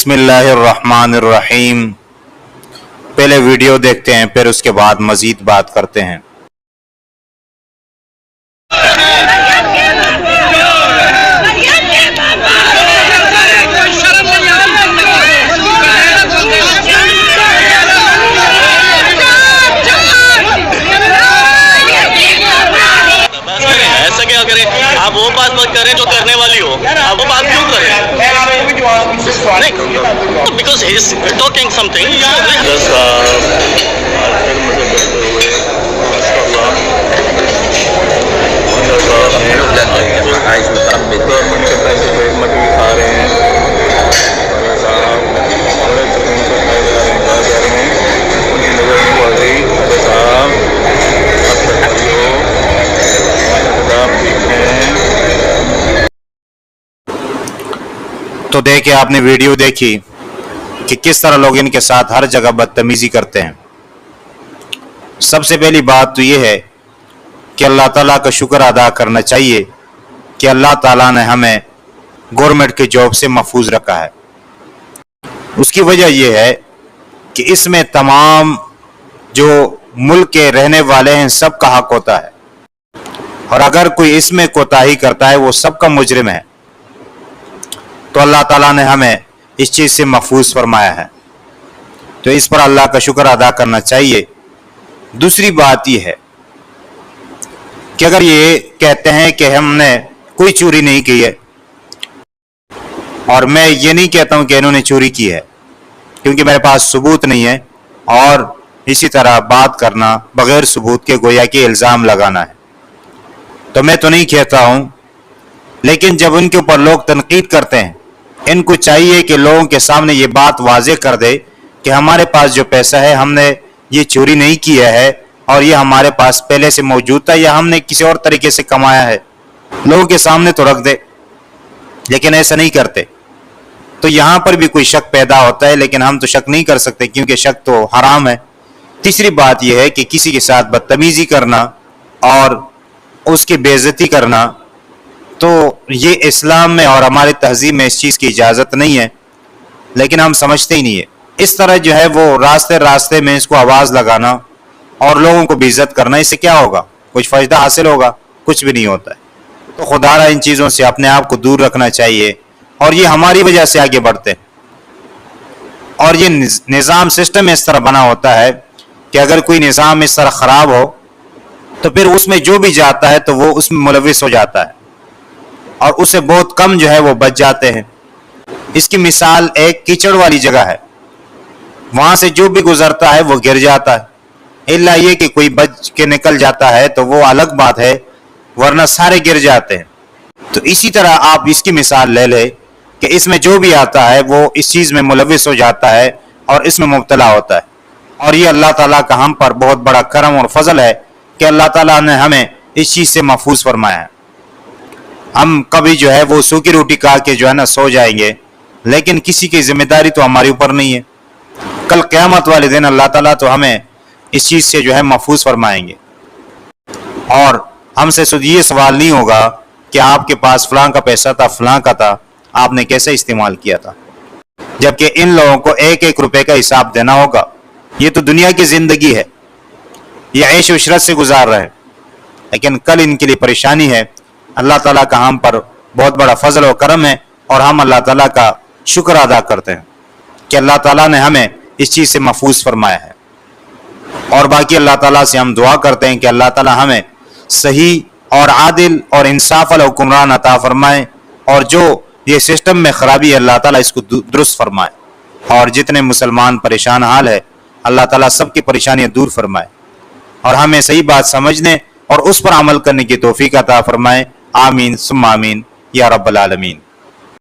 बिस्मिल्लाहिर्रहमानिर्रहीम। पहले वीडियो देखते हैं, फिर उसके बाद मजीद बात करते हैं। ऐसा क्या करें? आप वो बात मत करें जो करने वाली हो। आप वो बात क्यों करें? नहीं, because he is talking something. तो देखिए, आपने वीडियो देखी कि किस तरह लोग इनके साथ हर जगह बदतमीजी करते हैं। सबसे पहली बात तो ये है कि अल्लाह ताला का शुक्र अदा करना चाहिए कि अल्लाह ताला ने हमें गवर्नमेंट के जॉब से महफूज रखा है। उसकी वजह यह है कि इसमें तमाम जो मुल्क के रहने वाले हैं सबका हक होता है, और अगर कोई इसमें कोताही करता है वो सबका मुजरिम है। तो अल्लाह ताला ने हमें इस चीज़ से महफूज फरमाया है, तो इस पर अल्लाह का शुक्र अदा करना चाहिए। दूसरी बात यह है कि अगर ये कहते हैं कि हमने कोई चोरी नहीं की है, और मैं ये नहीं कहता हूं कि इन्होंने चोरी की है क्योंकि मेरे पास सबूत नहीं है, और इसी तरह बात करना बगैर सबूत के गोया कि इल्ज़ाम लगाना है, तो मैं तो नहीं कहता हूं। लेकिन जब उनके ऊपर लोग तनकीद करते हैं, इनको चाहिए कि लोगों के सामने ये बात वाज़ेह कर दे कि हमारे पास जो पैसा है हमने ये चोरी नहीं किया है, और ये हमारे पास पहले से मौजूद था या हमने किसी और तरीके से कमाया है। लोगों के सामने तो रख दे, लेकिन ऐसा नहीं करते, तो यहाँ पर भी कोई शक पैदा होता है। लेकिन हम तो शक नहीं कर सकते क्योंकि शक तो हराम है। तीसरी बात यह है कि किसी के साथ बदतमीजी करना और उसकी बेइज्जती करना, तो ये इस्लाम में और हमारे तहजीब में इस चीज़ की इजाज़त नहीं है, लेकिन हम समझते ही नहीं है। इस तरह जो है वो रास्ते रास्ते में इसको आवाज़ लगाना और लोगों को बेइज्जत करना, इससे क्या होगा? कुछ फ़ायदा हासिल होगा? कुछ भी नहीं होता है। तो खुदारा इन चीज़ों से अपने आप को दूर रखना चाहिए, और ये हमारी वजह से आगे बढ़ते हैं। और ये निज़ाम सिस्टम इस तरह बना होता है कि अगर कोई निज़ाम इस तरह ख़राब हो तो फिर उसमें जो भी जाता है तो वो उसमें मुलविस हो जाता है, और उससे बहुत कम जो है वो बच जाते हैं। इसकी मिसाल एक कीचड़ वाली जगह है, वहाँ से जो भी गुजरता है वो गिर जाता है, इल्ला ये कि कोई बच के निकल जाता है तो वो अलग बात है, वरना सारे गिर जाते हैं। तो इसी तरह आप इसकी मिसाल ले लें कि इसमें जो भी आता है वो इस चीज़ में मुलविस हो जाता है और इसमें मुब्तला होता है। और ये अल्लाह ताला का हम पर बहुत बड़ा करम और फजल है कि अल्लाह ताला ने हमें इस चीज़ से महफूज फरमाया है। हम कभी जो है वो सूखी रोटी खा के जो है ना सो जाएंगे, लेकिन किसी की जिम्मेदारी तो हमारे ऊपर नहीं है। कल क़यामत वाले दिन अल्लाह ताला तो हमें इस चीज़ से जो है महफूज फरमाएंगे, और हमसे ये सवाल नहीं होगा कि आपके पास फ़लाँ का पैसा था, फ़लाँ का था, आपने कैसे इस्तेमाल किया था, जबकि इन लोगों को एक एक रुपए का हिसाब देना होगा। ये तो दुनिया की ज़िंदगी है, ये ऐश उशरत से गुजार रहे हैं, लेकिन कल इनके लिए परेशानी है। अल्लाह ताला का हम पर बहुत बड़ा फजल और करम है, और हम अल्लाह ताला का शुक्र अदा करते हैं कि अल्लाह ताला ने हमें इस चीज़ से महफूज फरमाया है। और बाकी अल्लाह ताला से हम दुआ करते हैं कि अल्लाह ताला हमें सही और आदिल और इंसाफ वाला हुक्मरान अता फरमाए, और जो ये सिस्टम में ख़राबी है अल्लाह ताला इसको दुरुस्त फरमाए, और जितने मुसलमान परेशान हाल है अल्लाह ताला सबकी परेशानियाँ दूर फरमाए, और हमें सही बात समझने और उस पर अमल करने की तौफीक अता फरमाए। आमीन सुम्मा आमीन या रब्बल आलमीन।